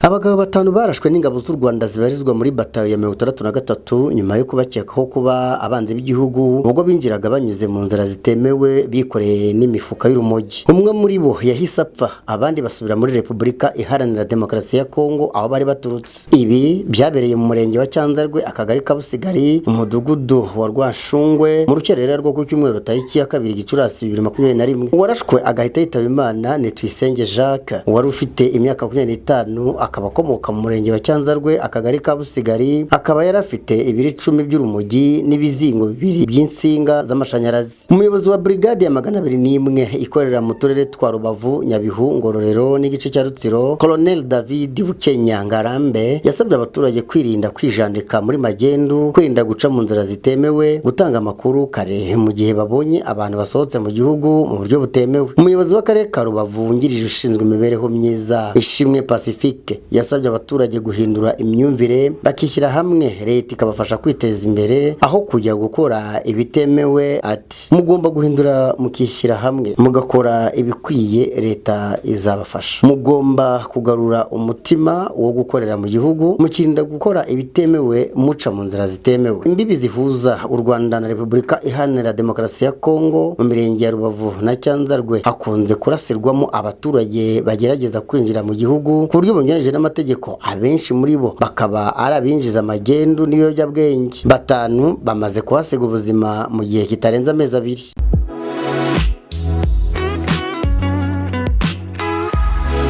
Abagabo batanu barashwe n'ingabo z'u Rwanda zibarizwa muri batanu ya 63 nyuma yo kubakekaho kuba abanzi b'igihugu ubwo binjiraga banyuze mu nzira zitemewe bikoreye n'imifuka y'urumogi. Umwe muri bo yahise apfa, abandi basubira muri Repubulika Iharanira Demokarasi ya Kongo aho bari baturutse. Ibi byabereye mu murenge wa Cyanzarwe, akagari ka Busigari, umudugudu wa Rwashungwe mu rukerera rwo ku cyumweru tariki ya 2 Gicurasi 2021. Uwarashwe agahita yitaba Imana ni Tuyisenge Jacques wari ufite imyaka 25, akaba akomoka mu murenge wa Cyanzarwe, akagari ka Busigari, akaba yarafite ibiri 10 by'urumogi n'ibizingo bibiri by'insinga z'amashanyarazi. Umuyobozi wa brigade ya 201 ikorera mu turere twa Rubavu, Nyabihu, Ngororero n'igice cya Rutsiro, Colonel David Bukenya Ngarambe yasabye abaturage kwirinda kwijandika muri magendu, kwirinda guca mu nzira zitemewe, gutanga amakuru kare mu gihe babonye abantu basohotse mu gihugu mu buryo butemewe. Umuyobozi w'akarere ka Rubavu wungirije ushinzwe imibereho myiza Ishimwe Pacifique yasabye abaturage guhindura imyumvire bakishyira hamwe, leta ikabafasha kwiteza imbere aho kujya gukora ibitemewe. Ati mugomba guhindura mukishyira hamwe mugakora ibikwiye, leta izabafasha. Mugomba kugarura umutima wo gukorera mu gihugu, mukirinda gukora ibitemewe muca mu nzira zitemewe. Imbibi zihuza u Rwanda na Repubulika Iharanira Demokarasi ya Kongo mu mirenge ya Rubavu na Cyanzarwe hakunze kurasirwamo abaturage bagerageza kwinjira mu gihugu ku buryo bunyuranyije n'amategeko. Abenshi muri bo bakaba ari abinjiza magendu n'ibiyobyabwenge. Batanu bamaze kuhasiga ubuzima mu gihe kitarenze amezi 2.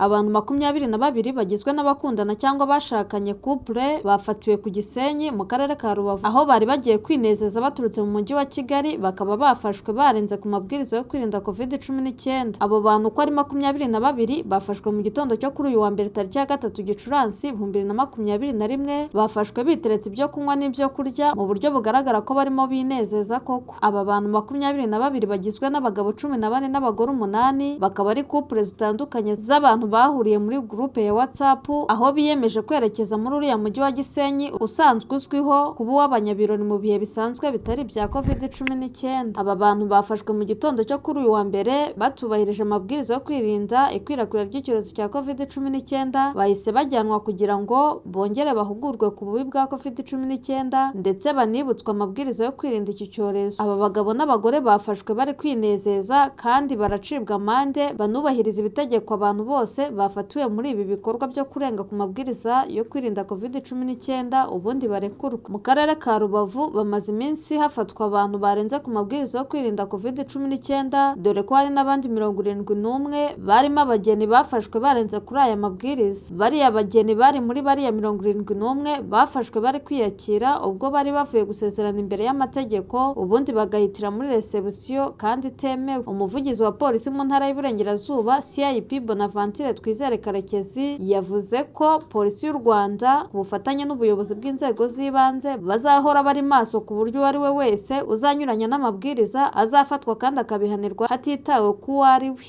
Abantu 22 bagizwe n'abakundana cyangwa bashakanye couple bafatiwe ku Gisenyi mu karere ka Rubavu aho bari bagiye kwinezeza baturutse mu mujyi wa Kigali, bakaba bafashwe barenze ku mabwiriza yo kwirinda COVID-19. Abo bantu uko ari 22 bafashwe mu gitondo cyo kuri uyu wa mbere tariki ya 3 Gicurasi 2021, bafashwe biteretse ibyo kunywa n'ibyo kurya mu buryo bugaragara ko barimo binezeza koko. Aba bantu 22 bagizwe n'abagabo 14 n'abagore 8, bakaba ari couple zitandukanye z'abantu bahuriye muri groupe ya WhatsApp aho biyemeje kwerekeza muri uriya mujyi wa Gisenyi usanzwe uzwiho kuba w'abanyabirori mu bihe bisanzwe bitari bya COVID-19. Aba bantu bafashwe mu gitondo cyo kuri uyu wa mbere batubahirije amabwiriza yo kwirinda ikwirakwira ry'icyorezo cya COVID-19, bahise bajyanwa kugira ngo bongere bahugurwe ku bubi bwa COVID-19 ndetse banibutswe amabwiriza yo kwirinda iki cyorezo. Aba bagabo n'abagore bafashwe bari kwinezeza kandi baracibwa amande banubahiriza ibitegeko abantu bose bafatiwe muri ibi bikorwa byo kurenga ku mabwiriza yo kwirinda COVID-19 ubundi barekurwa. Mu karere ka Rubavu bamaze iminsi hafatwa abantu barenze ku mabwiriza yo kwirinda COVID-19, dore ko hari n'abandi 71 barimo abageni bafashwe barenze kuri aya mabwiriza. Bariya abageni bari muri bariya 71 bafashwe bari kwiyakira ubwo bari bavuye gusezerana imbere y'amategeko, ubundi bagahitira muri reception kandi itemewe. Umuvugizi wa polisi mu ntara y'Iburengerazuba CIP Bonaventure Twizere Karekezi yavuze ko polisi y'u Rwanda ku bufatanye n'ubuyobozi bw'inzego z'ibanze bazahora bari maso ku buryo uwari we wese uzanyuranya n'amabwiriza azafatwa kandi akabihanirwa hatitawe ku uwo ari we.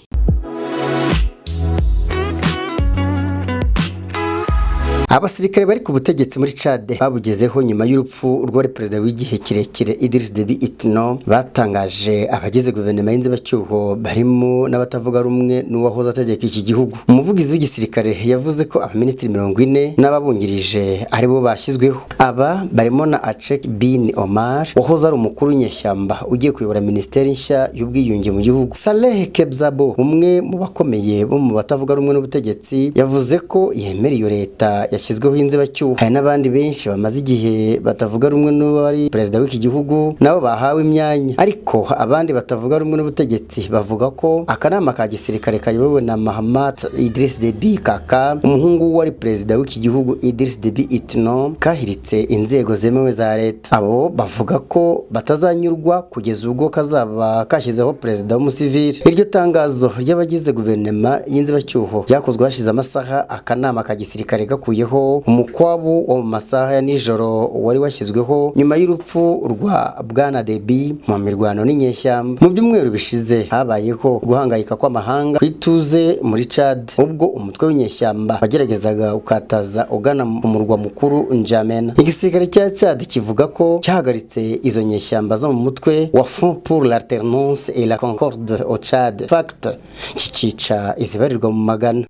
Abasirikare bari ku butegetsi muri Chad babugezeho nyuma y'urupfu rwa perezida w'igihe kirekire Idriss Déby Itno, batangaje abagize guverinoma y'inzibacyuho barimo n'abatavuga rumwe n'uwahoze ategeka iki gihugu. Umuvugizi w'igisirikare yavuze ko abaminisitiri 40 n'ababungirije aribo bashyizweho. Aba barimo na Achek Bin Omar wahoze ari umukuru w'inyeshyamba ugiye kuyobora ministeri nshya y'ubwiyunge mu gihugu. Saleh Kebzabo, umwe mu bakomeye bo mu batavuga rumwe n'ubutegetsi, yavuze ko yemera iyo leta yashyizweho inzibacyuho. Hari n'abandi benshi bamaze igihe batavuga rumwe n'uwari perezida w'iki gihugu nabo bahawe imyanya, ariko abandi batavuga rumwe n'ubutegetsi bavuga ko akanama ka gisirikare kayobowe na Mahamat Idriss Déby Kaka, umuhungu wari perezida w'iki gihugu Idriss Déby Itno, kahiritse inzego zemewe za leta. Abo bavuga ko batazanyurwa kugeza ubwo kazaba kashyizeho perezida w'umusivili. Iryo tangazo ry'abagize guverinoma y'inzibacyuho ryakozwe hashize amasaha akanama ka gisirikare gakuyeho umukwabu wo mu masaha ya nijoro wari washyizweho nyuma y'urupfu rwa Bwana Déby mu mirwano n'inyeshyamba. Mu byumweru bishize habayeho guhangayika kw'amahanga kwituze muri Chad ubwo umutwe w'inyeshyamba bageragezaga ukataza ugana mu murwa mukuru N'Djamena. Igisirikare cya Chad kivuga ko cyahagaritse izo nyeshyamba zo mu mutwe wa Front pour l'Alternance et la Concorde au Tchad FACT kikica izibarirwa mu magana.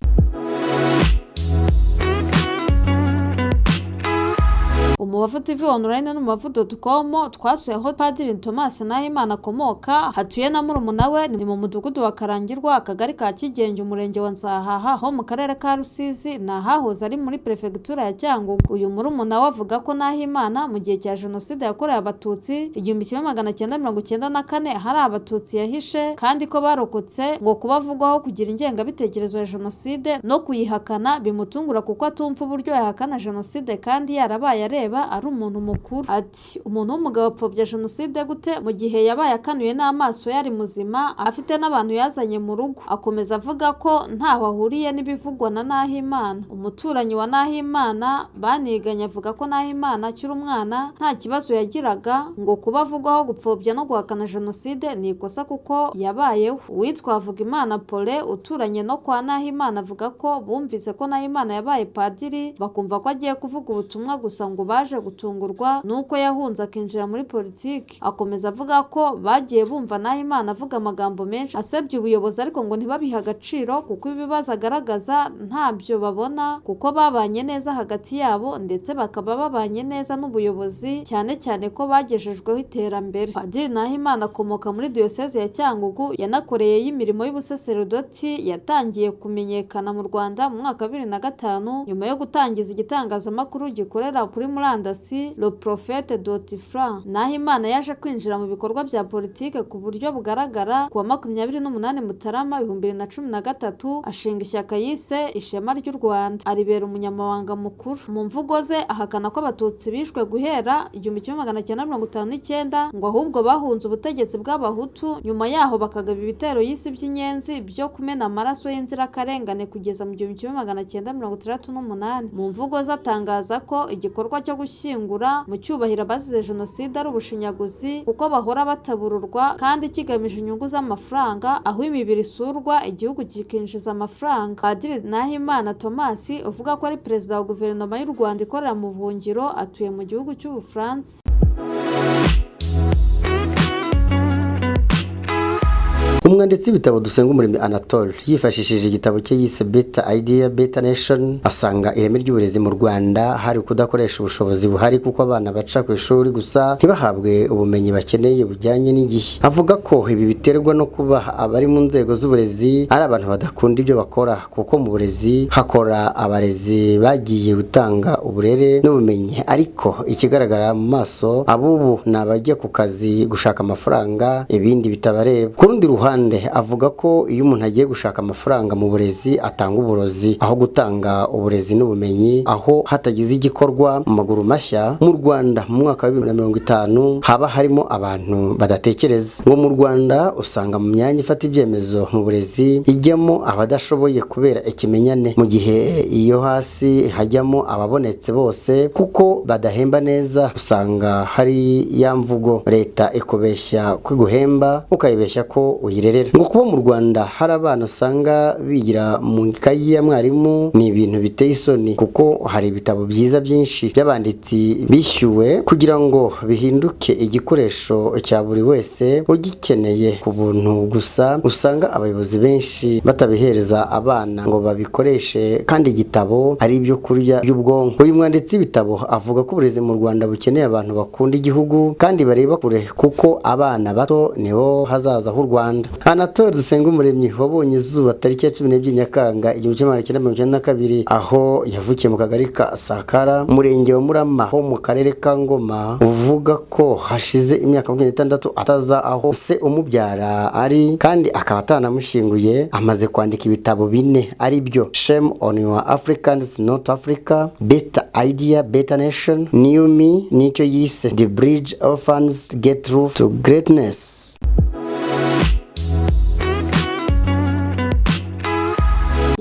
Umubavu TV online n'umubavu.com twasuye aho Padiri Thomas Nahimana akomoka, hatuye na murumuna we, ni mu mudugudu wa Karangirwa, akagari ka Kigenge, umurenge wa Nzahaha, ho mu karere ka Rusizi, nahahoze ari muri prefectura ya Cyangugu. Uyu murumuna we avuga ko Nahimana mu gihe cya jenoside yakorewe abatutsi 1994 hari abatutsi yahishe, kandi ko barokotse ngo kubavugwaho kugira ingengabitekerezo ya jenoside no kuyihakana bimutungura kuko atumva uburyo yahakana jenoside kandi yarabaye areba ari umuntu mukuru. Ati umuntu w'umugabo apfobya jenoside gute mu gihe yabaye akanuye n'amaso yari muzima, afite n'abantu yazanye mu rugo. Akomeza avuga ko ntaho ahuriye n'ibivugwa na Nahimana. Umuturanyi wa Nahimana baniganye avuga ko Nahimana akiri umwana nta kibazo yagiraga, ngo kubavugwaho gupfobya no guhakana jenoside ni ikosa kuko yabayeho. Uwitwa Havugimana Paulin uturanye no kwa Nahimana avuga ko bumvise ko Nahimana yabaye padiri bakumva ko agiye kuvuga ubutumwa gusa, ngo baje gutungurwa nuko yahunze akinjira muri politiki. Akomeza avuga ko bagiye bumva Nahimana avuga amagambo menshi asebya ubuyobozi, ariko ngo ntibabihe agaciro kuko ibibazo agaragaza ntabyo babona, kuko babanye neza hagati yabo ndetse bakaba babanye neza n'ubuyobozi, cyane cyane ko bagejejweho iterambere. Padiri Nahimana akomoka muri diyoseze ya Cyangugu, yanakoreye imirimo y'ubusaserdoti, yatangiye kumenyekana mu Rwanda mu mwaka wa 2005 nyuma yo gutangiza igitangazamakuru gikorera kuri murandasi Le Prophète d'Otifra. Nahimana yaje kwinjira mu bikorwa bya politike ku buryo bugaragara ku wa 28 Mutarama 2013 ashinga ishyaka yise Ishema ry'u Rwanda, aribera umunyamabanga mukuru. Mu mvugo ze ahakana ko abatutsi bishwe guhera 1959 ngo ahubwo bahunze ubutegetsi bw'abahutu, nyuma yaho bakagaba ibitero y'isi by'inyenzi byo kumena amaraso y'inzirakarengane kugeza mu 1968. Mu mvugo ze atangaza ko igikorwa cyo gushyingura mu cyubahiro abazize jenoside ari ubushinyaguzi kuko bahora batabururwa kandi kigamije inyungu z'amafaranga, aho imibiri isurwa igihugu kikinjiza amafaranga. Padiri Nahimana Thomas uvuga ko ari perezida wa guverinoma y'u Rwanda ikorera mu buhungiro, atuye mu gihugu cy'Ubufaransa. Umwanditsi w'ibitabo Dusengumuremyi Anatole yifashishije igitabo cye yise Better Idea Better Nation, asanga ireme ry'uburezi mu Rwanda hari kudakoresha ubushobozi buhari kuko abana baca ku ishuri gusa ntibahabwe ubumenyi bakeneye bujyanye n'igihe. Avuga ko ibi biterwa no kuba abari mu nzego z'uburezi ari abantu badakunda ibyo bakora, kuko mu burezi hakora abarezi bagiye gutanga uburere n'ubumenyi, ariko ikigaragara mu maso abubu nabajya ku kazi gushaka amafaranga ibindi bitabareba. Ku rundi ruhande avuga ko iyo umuntu agiye gushaka amafaranga mu burezi atanga uburozi aho gutanga uburezi n'ubumenyi, aho hatagize igikorwa mu maguru mashya. Mu Rwanda mu mwaka wa 2050 haba harimo abantu badatekereza. Ngo mu Rwanda usanga mu myanya ifata ibyemezo mu burezi ijyamo abadashoboye kubera ikimenyane, mu gihe iyo hasi hajyamo ababonetse bose kuko badahemba neza. Usanga hari ya mvugo leta ikubeshya kwiguhemba ukayibeshya ko uyirerera. Ngo kuba mu Rwanda hari abana usanga bigira mu ikayi ya mwarimu ni ibintu biteye isoni, kuko hari ibitabo byiza byinshi by'abanditsi bishyuwe kugira ngo bihinduke igikoresho cya buri wese ugikeneye ku buntu gusa. Usanga abayobozi benshi batabihereza abana ngo babikoreshe, kandi igitabo ari ibyo kurya by'ubwonko. Uyu mwanditsi w'ibitabo avuga ko uburezi mu Rwanda bukeneye abantu bakunda igihugu kandi bareba kure, kuko abana bato nibo hazaza h'u Rwanda. Anatole Dusengumuremyi wabonye izuba tariki ya 12 Nyakanga 1992 aho yavukiye mu kagari ka Sakara, umurenge wa Murama ho mu karere ka Ngoma, uvuga ko hashize imyaka 26 ataza aho se umubyara ari, kandi akaba atanamushinguye. Amaze kwandika ibitabo 4 ari byo Shame on Your Africans Not Africa, Better Idea Better Nation, New Me nicyo yise The Bridge Orphans Get Through to Greatness.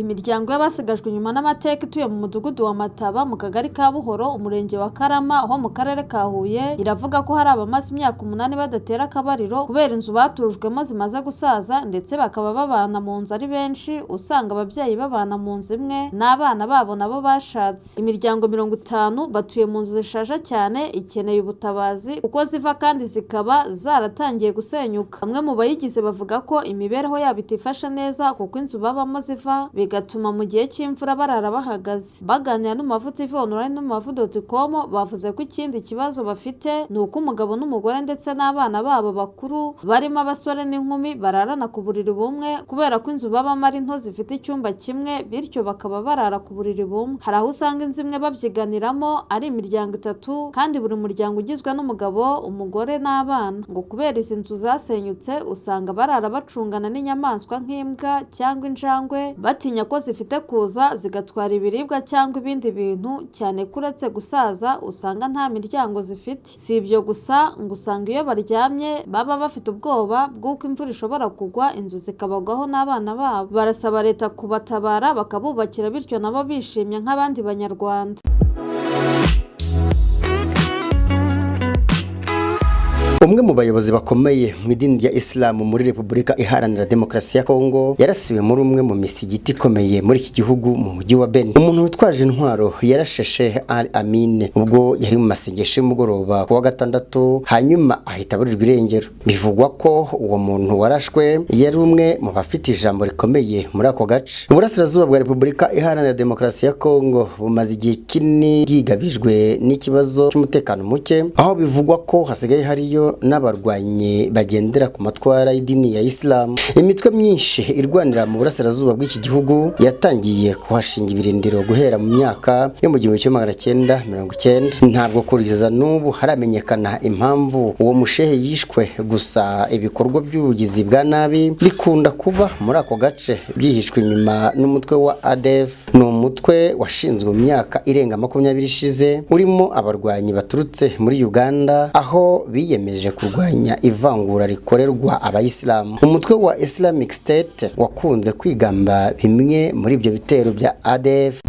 Imiryango y'abasigajwe inyuma n'amateka ituye mu mudugudu wa Mataba mu kagari ka Buhoro, umurenge wa Karama ho mu karere ka Huye, iravuga ko hari abamaze imyaka 8 badatera akabariro kubera inzu batujwemo zimaze gusaza, ndetse bakaba babana mu nzu ari benshi. Usanga ababyeyi babana mu nzu imwe n'abana babo nabo bashatse. Imiryango 50 batuye mu nzu zishaje cyane, ikeneye ubutabazi kuko ziva kandi zikaba zaratangiye gusenyuka. Bamwe mu bayigize bavuga ko imibereho yabo itifasha neza kuko inzu babamo ziva bigatuma mu gihe cy'imvura barara bahagaze. Baganira n'Umubavu TV online n'umubavu.com bavuze ko ikindi kibazo bafite ni uko umugabo n'umugore ndetse n'abana babo bakuru barimo abasore n'inkumi bararana ku buriri bumwe kubera ko inzu babamo ari nto zifite icyumba kimwe, bityo bakaba barara ku buriri bumwe. Hari aho usanga inzu imwe babyiganiramo ari imiryango 3 kandi buri muryango ugizwe n'umugabo, umugore n'abana. Ngo kubera izi nzu zasenyutse usanga barara bacungana n'inyamaswa nk'imbwa cyangwa injangwe, batinya ko zifite kuza zigatwara ibiribwa cyangwa ibindi bintu, cyane kuretse gusaza usanga nta miryango zifite. Si ibyo gusa, ngo usanga iyo baryamye baba bafite ubwoba bw'uko imvura ishobora kugwa inzu zikabagwaho n'abana babo. Barasaba leta kubatabara bakabubakira bityo nabo bishimye nk'abandi banyarwanda. Umwe mu bayobozi bakomeye mu idini rya Islam muri Repubulika Iharanira Demokarasi ya Kongo yarasiwe muri umwe mu misigiti ikomeye muri iki gihugu mu mujyi wa Beni. Umuntu witwaje intwaro yarasheshe Amine ubwo yari mu masengesho y'umugoroba ku wa gatandatu, hanyuma ahita aburirwa irengero. Bivugwa ko uwo muntu warashwe yari umwe mu bafite ijambo rikomeye muri ako gace. Uburasirazuba bwa Repubulika Iharanira Demokarasi ya Kongo bumaze igihe kinini bwigabijwe n'ikibazo cy'umutekano muke, aho bivugwa ko hasigaye hariyo n'abarwanyi bagendera ku matwara y'idini ya Islam. Imitwe myinshi irwanira mu burasirazuba bw'iki gihugu yatangiye kuhashinga ibirindiro guhera mu myaka yo mu 1990. Ntabwo kugeza n'ubu haramenyekana impamvu uwo mushehe yishwe, gusa ibikorwa by'ubugizi bwa nabi bikunda kuba muri ako gace byihishwe inyuma n'umutwe wa ADF. Ni umutwe washinzwe mu myaka irenga 20 ishize, urimo abarwanyi baturutse muri Uganda, aho biyemeje kurwanya ivangura rikorerwa abayisilamu. Umutwe wa Islamic State wakunze kwigamba bimwe muri ibyo bitero bya ADF.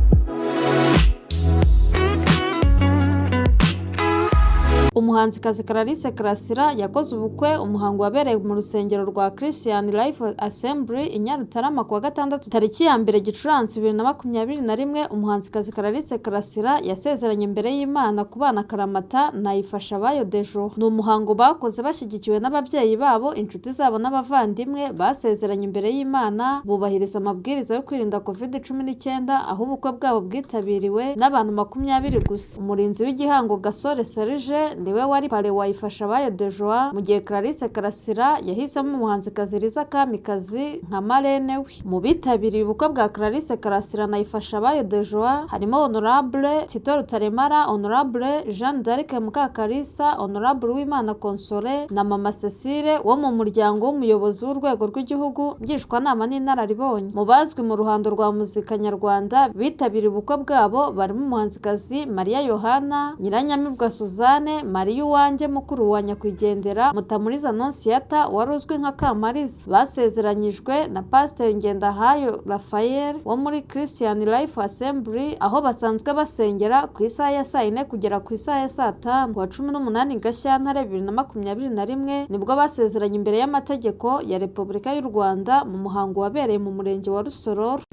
Umuhanzikazi Clarisse Karasira yakoze ubukwe, umuhango wabereye mu rusengero rwa Christian Life Assembly i Nyarutarama ku wa gatandatu tariki ya 1 Gicurasi 2021. Umuhanzikazi Clarisse Karasira yasezeranye imbere y'Imana kubana karamata na Hashyizweho Guverinoma. Ni umuhango bakoze bashyigikiwe n'ababyeyi babo, inshuti zabo n'abavandimwe. Basezeranye imbere y'Imana bubahiriza amabwiriza yo kwirinda COVID-19, aho ubukwe bwabo bwitabiriwe n'abantu 20 gusa. Umurinzi w'igihango Gasore Serge niwe wari pare wa Hashyizweho Guverinoma, mu gihe Clarisse Karasira yahisemo umuhanzikazi Liza Kamikazi nka marene we. Mu bitabiriye ubukwe bwa Clarisse Karasira na Hashyizweho Guverinoma harimo Honorable Tito Rutaremara, Honorable Jeanne d'Arc Mukakarisa, Honorable Uwimana Console na Mama Cecile wo mu muryango w'umuyobozi w'urwego rw'igihugu ngishwanama n'inararibonye. Mu bazwi mu ruhando rwa muzika nyarwanda bitabiriye ubukwe bwabo barimo umuhanzikazi Maria Yohana, Nyiranyamibwa Suzanne, Maria Uwanjye mukuru wa nyakwigendera Mutamuriza Annonciata wari uzwi nka Kamariza. Basezeranyijwe na Pasteur Ngendahayo Raphael wo muri Christian Life Assembly, aho basanzwe basengera ku isaha ya 4 kugera ku isaha ya 5. Wa 18 Gashyantare 2021 nibwo basezeranye imbere y'amategeko ya Repubulika y'u Rwanda mu muhango wabereye mu murenge wa Rusororo.